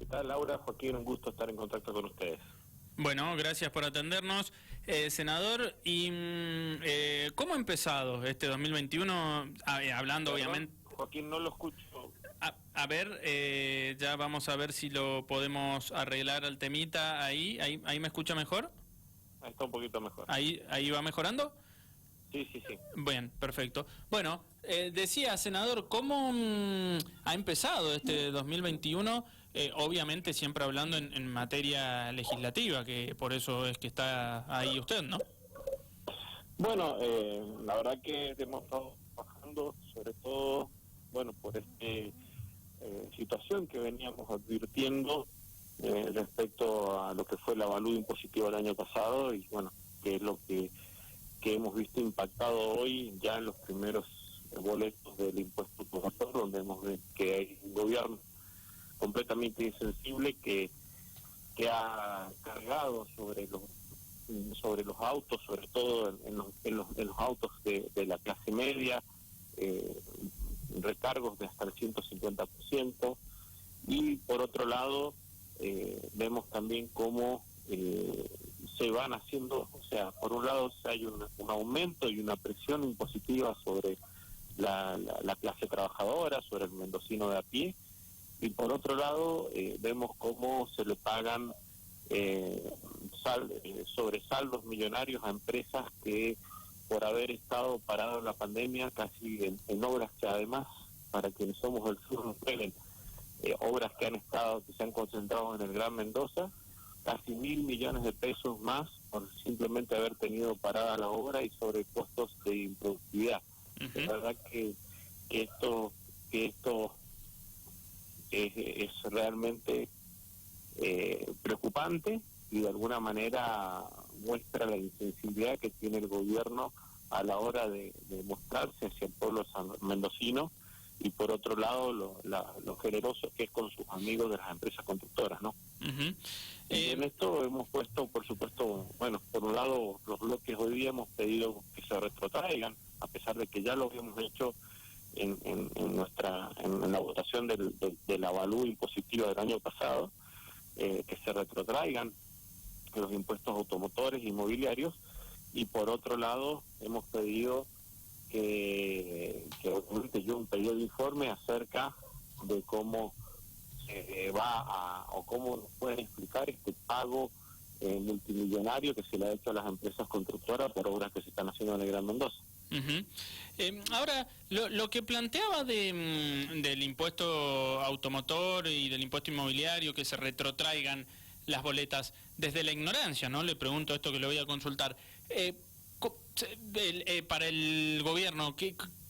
tal, Laura? Joaquín, un gusto estar en contacto con ustedes. Bueno, gracias por atendernos. Senador, ¿y cómo ha empezado este 2021? Hablando, Perdón, obviamente... Joaquín, no lo escucho. A ver, ya vamos a ver si lo podemos arreglar al temita ahí me escucha mejor. Ahí está un poquito mejor. Ahí va mejorando. Sí. Bien, perfecto. Bueno, decía, senador, ¿cómo ha empezado este 2021? Obviamente siempre hablando en materia legislativa, que por eso es que está ahí usted, ¿no? Bueno, la verdad que hemos estado trabajando, sobre todo, bueno, por esta situación que veníamos advirtiendo respecto a lo que fue el avalúo impositivo del año pasado y, bueno, que es lo que hemos visto impactado hoy ya en los primeros boletos del impuesto automotor, donde hemos visto que hay un gobierno completamente insensible que ha cargado sobre los autos, sobre todo en los autos de la clase media, recargos de hasta el 150%, y por otro lado vemos también cómo se van haciendo, o sea, por un lado hay un aumento y una presión impositiva sobre la clase trabajadora, sobre el mendocino de a pie, y por otro lado vemos cómo se le pagan sobresaldos millonarios a empresas que, por haber estado paradas en la pandemia, casi en obras que además, para quienes somos del sur nos duelen, obras que se han concentrado en el Gran Mendoza, casi 1.000 millones de pesos más por simplemente haber tenido parada la obra y sobre costos de improductividad. Uh-huh. La verdad que esto es realmente preocupante y de alguna manera muestra la insensibilidad que tiene el gobierno a la hora de mostrarse hacia el pueblo mendocino, y por otro lado lo generoso que es con sus amigos de las empresas constructoras, ¿no? Uh-huh. Y en esto hemos puesto, por supuesto, bueno, por un lado los bloques hoy día hemos pedido que se retrotraigan, a pesar de que ya lo habíamos hecho en la votación del avalúo impositivo del año pasado, que se retrotraigan los impuestos automotores e inmobiliarios, y por otro lado hemos pedido que obviamente yo un pedido de informe acerca de cómo o cómo nos pueden explicar este pago multimillonario que se le ha hecho a las empresas constructoras por obras que se están haciendo en el Gran Mendoza. Uh-huh. Ahora, lo que planteaba del impuesto automotor y del impuesto inmobiliario, que se retrotraigan las boletas, desde la ignorancia, ¿no? Le pregunto esto que le voy a consultar. Para el gobierno,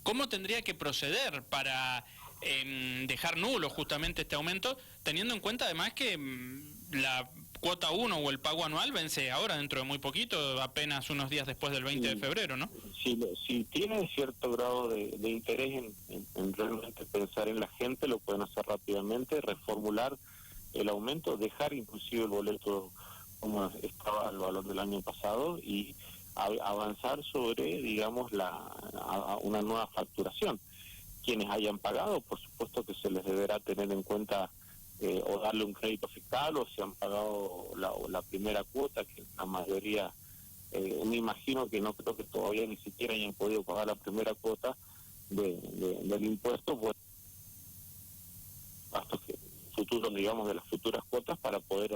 ¿cómo tendría que proceder para dejar nulo justamente este aumento, teniendo en cuenta además que la cuota 1 o el pago anual vence ahora dentro de muy poquito, apenas unos días después del 20 de febrero, ¿no? Si tienen cierto grado de interés en realmente pensar en la gente, lo pueden hacer rápidamente, reformular el aumento, dejar inclusive el boleto como estaba el valor del año pasado y avanzar sobre, digamos, una nueva facturación. Quienes hayan pagado, por supuesto que se les deberá tener en cuenta o darle un crédito fiscal, o si han pagado la primera cuota, que la mayoría, me imagino que no creo que todavía ni siquiera hayan podido pagar la primera cuota del impuesto, pues gastos futuros, digamos, de las futuras cuotas para poder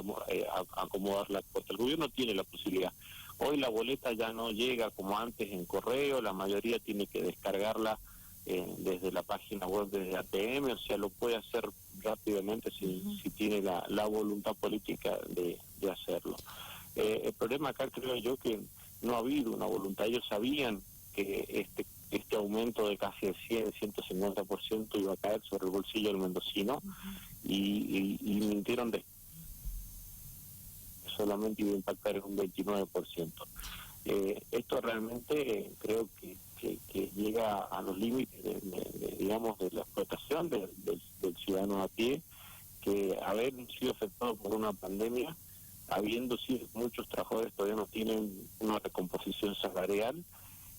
acomodar la cuota. El gobierno tiene la posibilidad. Hoy la boleta ya no llega como antes en correo, la mayoría tiene que descargarla desde la página web, desde ATM, o sea, lo puede hacer rápidamente si tiene la voluntad política de hacerlo. El problema acá creo yo que no ha habido una voluntad. Ellos sabían que este aumento de casi el 150% iba a caer sobre el bolsillo del mendocino, y mintieron solamente iba a impactar en un 29%. Esto realmente creo que llega a los límites digamos, de la explotación del ciudadano a pie, que haber sido afectado por una pandemia, habiendo sido muchos trabajadores todavía no tienen una recomposición salarial,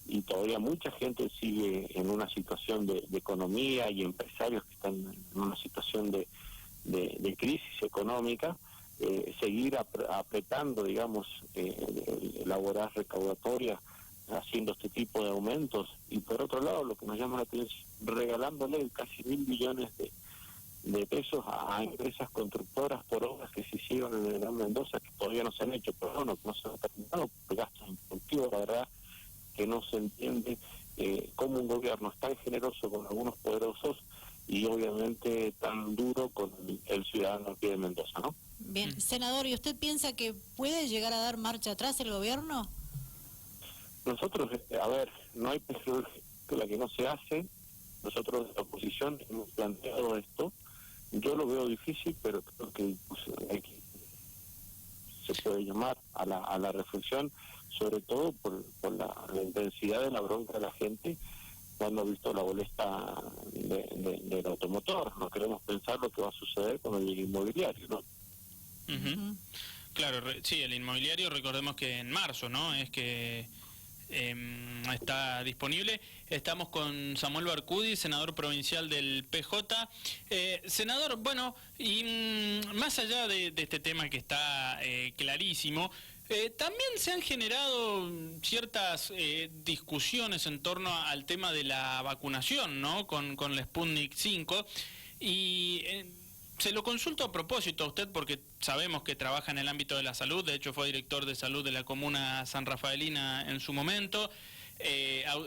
y todavía mucha gente sigue en una situación de economía, y empresarios que están en una situación de de crisis económica, seguir apretando, digamos, elaborar recaudatoria, haciendo este tipo de aumentos, y por otro lado, lo que nos llama la atención, regalándole casi 1.000 millones de pesos a empresas constructoras por obras que se hicieron en el Gran Mendoza, que todavía no se han hecho, pero bueno, que no se han terminado, por gastos improductivos. La verdad que no se entiende cómo un gobierno es tan generoso con algunos poderosos y obviamente tan duro con el ciudadano aquí de Mendoza, ¿no? Bien, senador, ¿y usted piensa que puede llegar a dar marcha atrás el gobierno? Nosotros, a ver, no hay película que no se hace. Nosotros de la oposición hemos planteado esto. Yo lo veo difícil, pero creo que se puede llamar a la reflexión, sobre todo por la intensidad de la bronca de la gente cuando ha visto la boleta del automotor. No queremos pensar lo que va a suceder con el inmobiliario, ¿no? Uh-huh. Claro, sí, el inmobiliario, recordemos que en marzo, ¿no? Es que está disponible. Estamos con Samuel Barcudi, senador provincial del PJ. Senador, bueno, y más allá de este tema que está clarísimo, también se han generado ciertas discusiones en torno al tema de la vacunación, ¿no? Con la Sputnik 5, y se lo consulto a propósito a usted porque sabemos que trabaja en el ámbito de la salud. De hecho fue director de salud de la comuna San Rafaelina en su momento.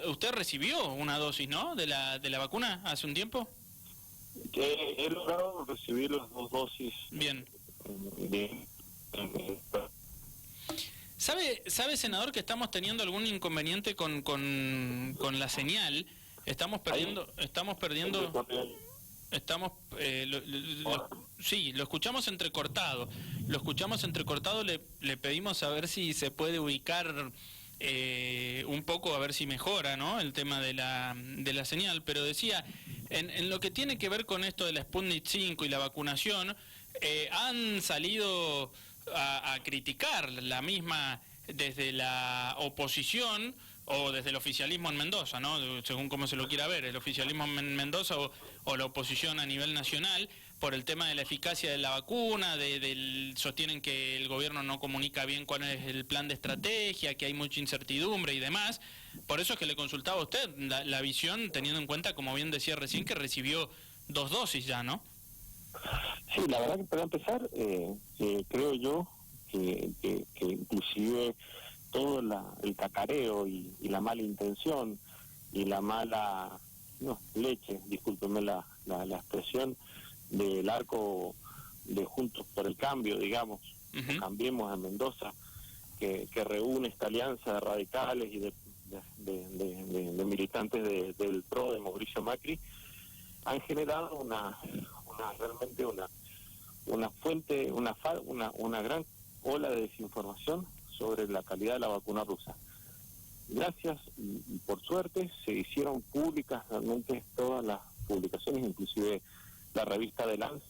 ¿Usted recibió una dosis, no, de la vacuna hace un tiempo? He logrado recibir las 2 dosis. Bien. ¿Sabe, senador, que estamos teniendo algún inconveniente con la señal? Estamos perdiendo... Sí, lo escuchamos entrecortado. Le pedimos a ver si se puede ubicar un poco, a ver si mejora, ¿no?, el tema de la señal. Pero decía, en lo que tiene que ver con esto de la Sputnik 5 y la vacunación, han salido a criticar la misma desde la oposición o desde el oficialismo en Mendoza, ¿no?, según cómo se lo quiera ver, el oficialismo en Mendoza o la oposición a nivel nacional, por el tema de la eficacia de la vacuna, sostienen que el gobierno no comunica bien cuál es el plan de estrategia, que hay mucha incertidumbre y demás. Por eso es que le consultaba a usted la visión, teniendo en cuenta, como bien decía recién, que recibió 2 dosis ya, ¿no? Sí, la verdad que para empezar, creo yo que inclusive todo el cacareo y la mala intención y la mala leche, discúlpeme la expresión, del arco de Juntos por el Cambio, digamos, uh-huh, Cambiemos en Mendoza, que reúne esta alianza de radicales y de militantes del PRO de Mauricio Macri, han generado realmente una fuente, una gran ola de desinformación sobre la calidad de la vacuna rusa. Gracias y por suerte se hicieron públicas realmente todas las publicaciones, inclusive la revista de Lance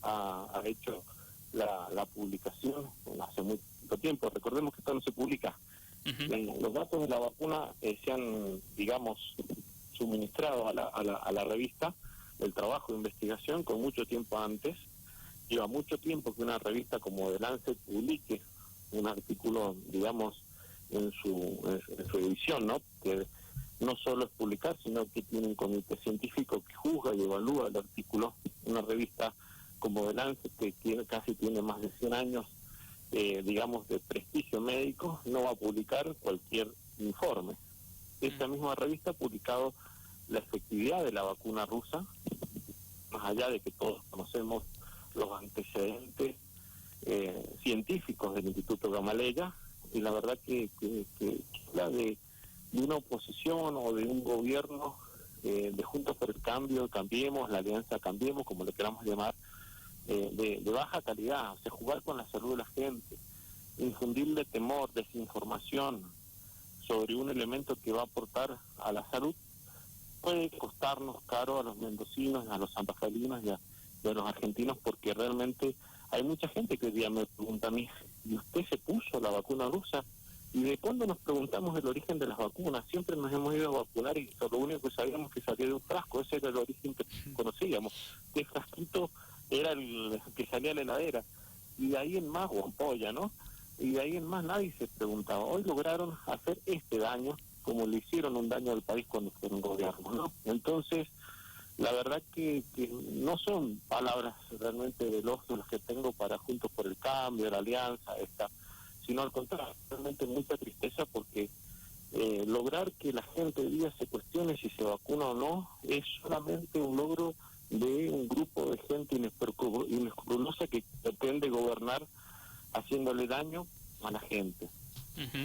ha hecho la publicación hace mucho tiempo. Recordemos que esto no se publica. Uh-huh. Los datos de la vacuna se han, digamos, suministrado a la revista del trabajo de investigación con mucho tiempo antes. Lleva mucho tiempo que una revista como The Lancet publique un artículo, digamos, en su edición, ¿no? Que no solo es publicar, sino que tiene un comité científico que juzga y evalúa el artículo. Una revista como The Lancet, que casi tiene más de 100 años, digamos, de prestigio médico, no va a publicar cualquier informe. Esta misma revista ha publicado la efectividad de la vacuna rusa, más allá de que todos conocemos los antecedentes científicos del Instituto Gamaleya, y la verdad que habla de una oposición o de un gobierno de Juntos por el Cambio, Cambiemos, la Alianza Cambiemos, como le queramos llamar, de baja calidad. O sea, jugar con la salud de la gente, infundirle temor, desinformación sobre un elemento que va a aportar a la salud, puede costarnos caro a los mendocinos, a los santaferelinos y a los argentinos, porque realmente hay mucha gente que hoy día me pregunta a mí, ¿y usted se puso la vacuna rusa? Y de cuando nos preguntamos el origen de las vacunas, siempre nos hemos ido a vacunar y lo único que sabíamos que salía de un frasco, ese era el origen que conocíamos. Este frasquito era el que salía a la heladera, y de ahí en más, o ampolla, ¿no? Y de ahí en más nadie se preguntaba. Hoy lograron hacer este daño como le hicieron un daño al país cuando fueron gobierno, ¿no? Entonces, la verdad que no son palabras realmente de los que tengo para Juntos por el Cambio, la Alianza, sino al contrario, realmente mucha tristeza porque lograr que la gente hoy día se cuestione si se vacuna o no es solamente un logro de un grupo de gente inescrupulosa que pretende gobernar haciéndole daño a la gente.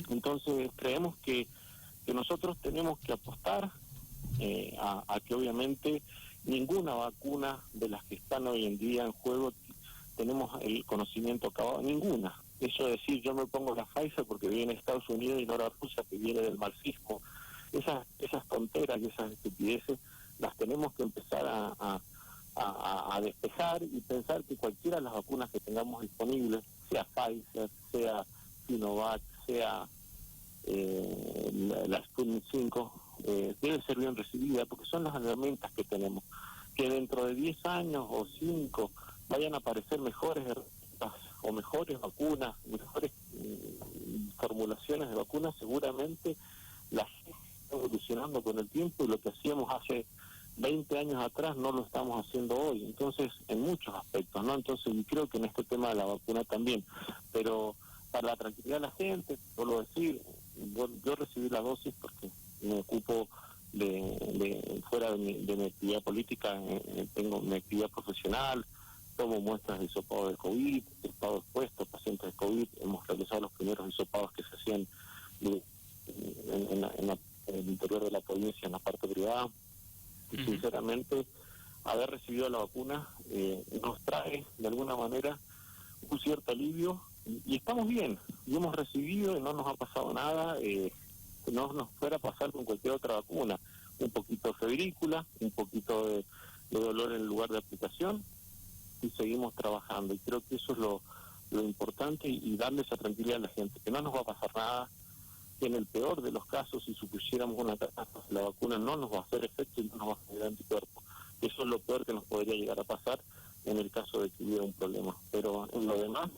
Entonces creemos que nosotros tenemos que apostar a que obviamente ninguna vacuna de las que están hoy en día en juego tenemos el conocimiento acabado, ninguna. Eso es decir, yo me pongo la Pfizer porque viene de Estados Unidos y no la rusa que viene del marxismo. Esas tonteras y esas estupideces las tenemos que empezar a despejar y pensar que cualquiera de las vacunas que tengamos disponibles, sea Pfizer, sea Sinovac, sea la Sputnik 5, debe ser bien recibida porque son las herramientas que tenemos. Que dentro de 10 años o 5 vayan a aparecer mejores herramientas o mejores vacunas, mejores formulaciones de vacunas, seguramente las está evolucionando con el tiempo y lo que hacíamos hace 20 años atrás no lo estamos haciendo hoy, entonces en muchos aspectos, ¿no? Entonces creo que en este tema de la vacuna también, pero para la tranquilidad de la gente, vuelvo a decir, yo recibí la dosis porque me ocupo fuera de mi actividad política, tengo mi actividad profesional, tomo muestras de hisopado de COVID, he estado expuesto a pacientes de COVID, hemos realizado los primeros hisopados que se hacían en el interior de la provincia, en la parte privada, y sinceramente haber recibido la vacuna nos trae de alguna manera un cierto alivio y estamos bien, y hemos recibido y no nos ha pasado nada, no nos fuera a pasar con cualquier otra vacuna, un poquito de febrícula, un poquito de dolor en el lugar de aplicación y seguimos trabajando, y creo que eso es lo importante y darle esa tranquilidad a la gente, que no nos va a pasar nada, que en el peor de los casos, si supusiéramos una catástrofe, la vacuna no nos va a hacer efecto y no nos va a generar anticuerpos. Eso es lo peor que nos podría llegar a pasar en el caso de que hubiera un problema. Pero en lo demás,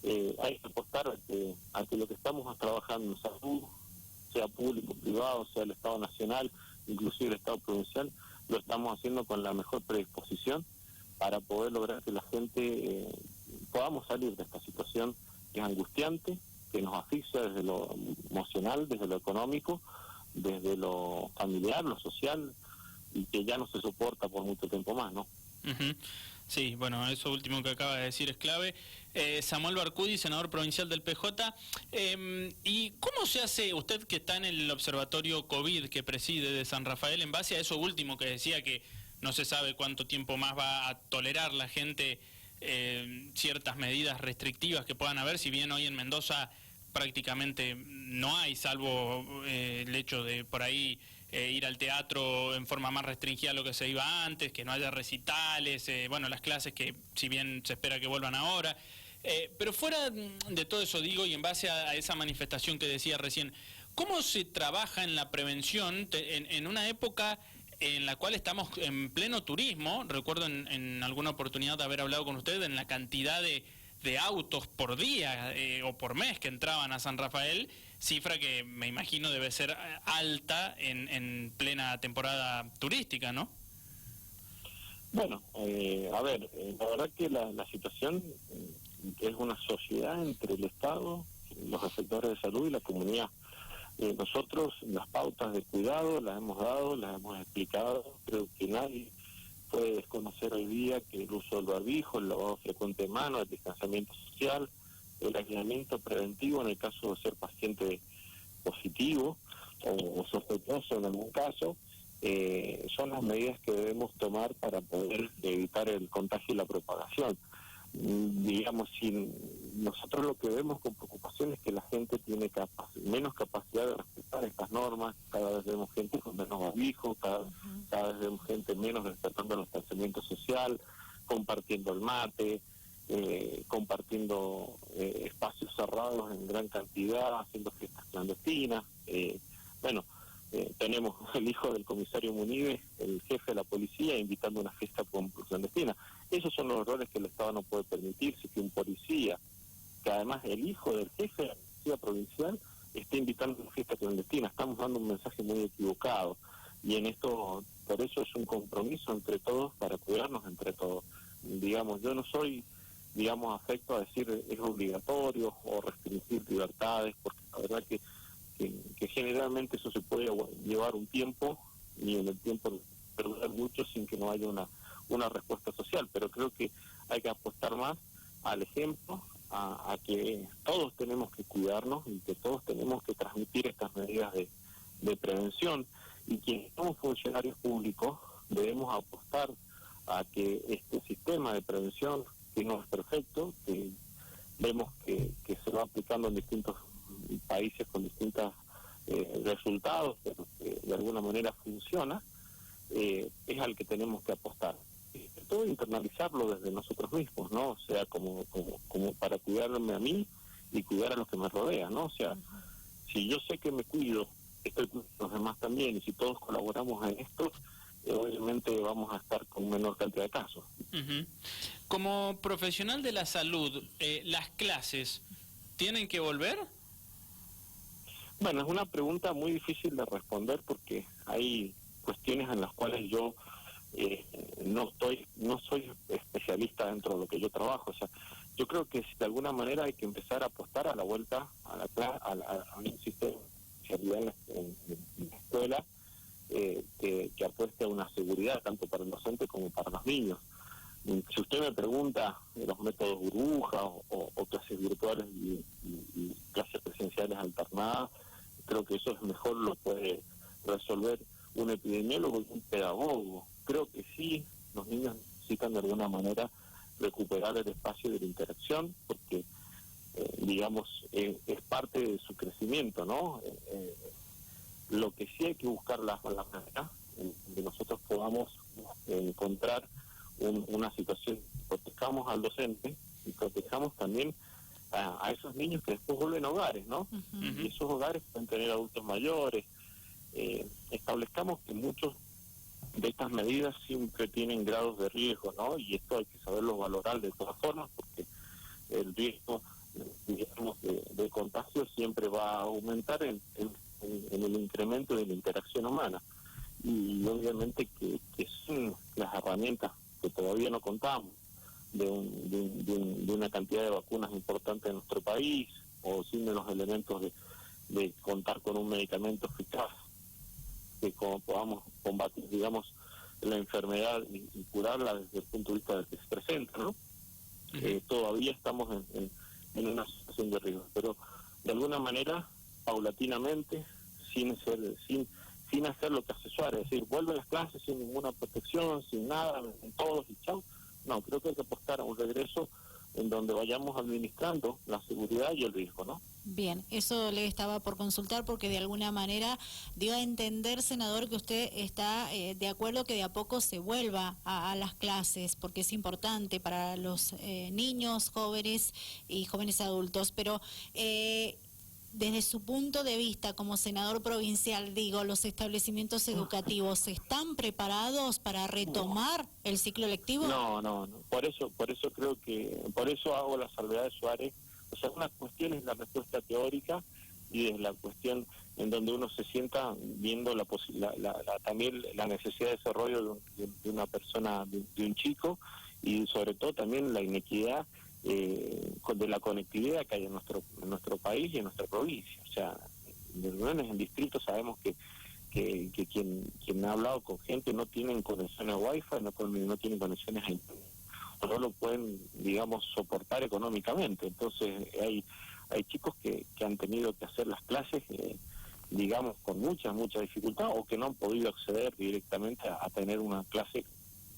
hay que apostar a que lo que estamos trabajando en salud, sea público, privado, sea el Estado Nacional, inclusive el Estado Provincial, lo estamos haciendo con la mejor predisposición para poder lograr que la gente podamos salir de esta situación que es angustiante, que nos asfixia desde lo emocional, desde lo económico, desde lo familiar, lo social, y que ya no se soporta por mucho tiempo más, ¿no? Sí, bueno, eso último que acaba de decir es clave. Samuel Barcudi, senador provincial del PJ. ¿Y cómo se hace, usted que está en el observatorio COVID que preside de San Rafael, en base a eso último que decía que no se sabe cuánto tiempo más va a tolerar la gente ciertas medidas restrictivas que puedan haber, si bien hoy en Mendoza prácticamente no hay, salvo el hecho de por ahí ir al teatro en forma más restringida a lo que se iba antes, que no haya recitales, bueno, las clases que si bien se espera que vuelvan ahora, pero fuera de todo eso digo, y en base a esa manifestación que decía recién, ¿cómo se trabaja en la prevención en una época en la cual estamos en pleno turismo? Recuerdo en alguna oportunidad de haber hablado con usted en la cantidad de autos por día o por mes que entraban a San Rafael, cifra que me imagino debe ser alta en plena temporada turística, ¿no? Bueno, a ver, la verdad que la situación es una sociedad entre el Estado, los sectores de salud y la comunidad. Nosotros las pautas de cuidado las hemos dado, las hemos explicado, creo que nadie puede desconocer hoy día que el uso del barbijo, el lavado frecuente de manos, el distanciamiento social, el aislamiento preventivo en el caso de ser paciente positivo o sospechoso en algún caso, son las medidas que debemos tomar para poder evitar el contagio y la propagación. Digamos, nosotros lo que vemos con preocupación es que la gente tiene menos capacidad de respetar estas normas, cada vez vemos gente con menos barbijo, cada vez vemos gente menos respetando el distanciamiento social, compartiendo el mate, compartiendo espacios cerrados en gran cantidad, haciendo fiestas clandestinas. Bueno, tenemos el hijo del comisario Munive, el jefe de la policía, invitando a una fiesta clandestina. Esos son los errores que el Estado no puede permitirse, que un policía, que además el hijo del jefe de la policía provincial, esté invitando a una fiesta clandestina. Estamos dando un mensaje muy equivocado. Y en esto, por eso es un compromiso entre todos para cuidarnos entre todos. Digamos, yo no soy, digamos, afecto a decir es obligatorio o restringir libertades, porque la verdad que generalmente eso se puede llevar un tiempo, y en el tiempo perder mucho sin que no haya una respuesta social, pero creo que hay que apostar más al ejemplo, a que todos tenemos que cuidarnos y que todos tenemos que transmitir estas medidas de prevención, y quienes somos funcionarios públicos debemos apostar a que este sistema de prevención, que no es perfecto, que vemos que se va aplicando en distintos países con distintos resultados, pero que de alguna manera funciona, es al que tenemos que apostar. Y todo internalizarlo desde nosotros mismos, ¿no? O sea, como para cuidarme a mí y cuidar a los que me rodean, ¿no? O sea, si yo sé que me cuido, estoy cuidando a los demás también, y si todos colaboramos en esto, obviamente vamos a estar con menor cantidad de casos. Uh-huh. Como profesional de la salud, ¿las clases tienen que volver? Bueno, es una pregunta muy difícil de responder porque hay cuestiones en las cuales yo no soy especialista dentro de lo que yo trabajo. O sea, yo creo que de alguna manera hay que empezar a apostar a la vuelta a un sistema de especialidad en la escuela, que apueste a una seguridad tanto para el docente como para los niños. Si usted me pregunta de los métodos burbuja o clases virtuales y clases presenciales alternadas, creo que eso es mejor, lo puede resolver un epidemiólogo y un pedagogo. Creo que sí, los niños necesitan de alguna manera recuperar el espacio de la interacción, porque, digamos, es parte de su crecimiento, ¿no? Lo que sí hay que buscar la manera en que nosotros podamos encontrar una situación, protejamos al docente y protejamos también a esos niños que después vuelven a hogares, ¿no? Uh-huh. Y esos hogares pueden tener adultos mayores. Establezcamos que muchos de estas medidas siempre tienen grados de riesgo, ¿no? Y esto hay que saberlo valorar de todas formas, porque el riesgo, digamos, de contagio siempre va a aumentar en el incremento de la interacción humana. Y obviamente que son las herramientas que todavía no contamos, de una cantidad de vacunas importante en nuestro país, o sin los elementos de contar con un medicamento eficaz, que como podamos combatir, digamos, la enfermedad y curarla desde el punto de vista del que se presenta, ¿no? Uh-huh. Todavía estamos en una situación de riesgo, pero de alguna manera, paulatinamente, sin hacer lo que hace Suárez, es decir, vuelven las clases sin ninguna protección, sin nada, en todos y chau. No, creo que hay que apostar a un regreso en donde vayamos administrando la seguridad y el riesgo, ¿no? Bien, eso le estaba por consultar porque de alguna manera dio a entender, senador, que usted está de acuerdo que de a poco se vuelva a las clases, porque es importante para los niños, jóvenes y jóvenes adultos, pero desde su punto de vista como senador provincial, digo, ¿los establecimientos educativos están preparados para retomar el ciclo lectivo? No. Por eso creo que, por eso hago la salvedad de Suárez. O sea, una cuestión es la respuesta teórica y es la cuestión en donde uno se sienta viendo también la necesidad de desarrollo de una persona, de un chico, y sobre todo también la inequidad de la conectividad que hay en nuestro país y en nuestra provincia. O sea, en distritos sabemos que quien ha hablado con gente no tienen conexiones a Wi-Fi, no tienen conexiones a internet, o no lo pueden, digamos, soportar económicamente. Entonces hay chicos que han tenido que hacer las clases, digamos, con mucha dificultad, o que no han podido acceder directamente a tener una clase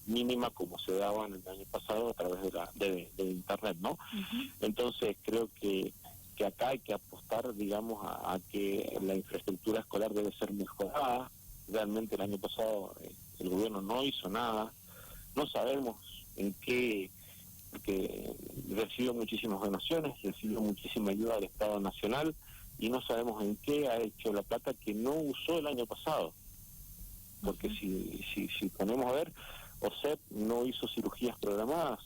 mínima como se daba en el año pasado a través de internet, ¿no? Uh-huh. Entonces creo que acá hay que apostar, digamos, a que la infraestructura escolar debe ser mejorada. Realmente el año pasado el gobierno no hizo nada, no sabemos en qué, porque recibió muchísimas donaciones, recibió muchísima ayuda del Estado Nacional, y no sabemos en qué ha hecho la plata que no usó el año pasado. Porque si ponemos a ver, OSEP no hizo cirugías programadas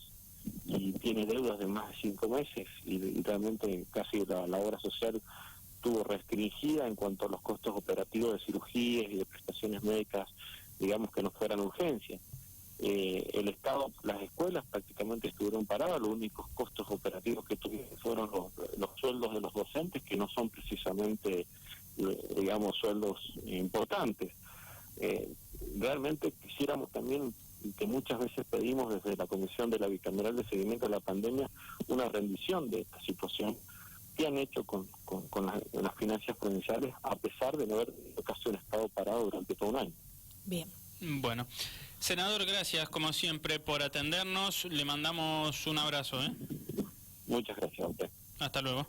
y tiene deudas de más de 5 meses y realmente casi la obra social estuvo restringida en cuanto a los costos operativos de cirugías y de prestaciones médicas, digamos que no fueran urgencias. El Estado, las escuelas prácticamente estuvieron paradas, los únicos costos operativos que tuvieron fueron los sueldos de los docentes, que no son precisamente, digamos, sueldos importantes. Realmente quisiéramos también, que muchas veces pedimos desde la Comisión de la Bicameral de Seguimiento de la Pandemia, una rendición de esta situación que han hecho con las finanzas provinciales, a pesar de no haber casi un Estado parado durante todo un año. Bien. Bueno, senador, gracias como siempre por atendernos, le mandamos un abrazo. Muchas gracias a usted. Hasta luego.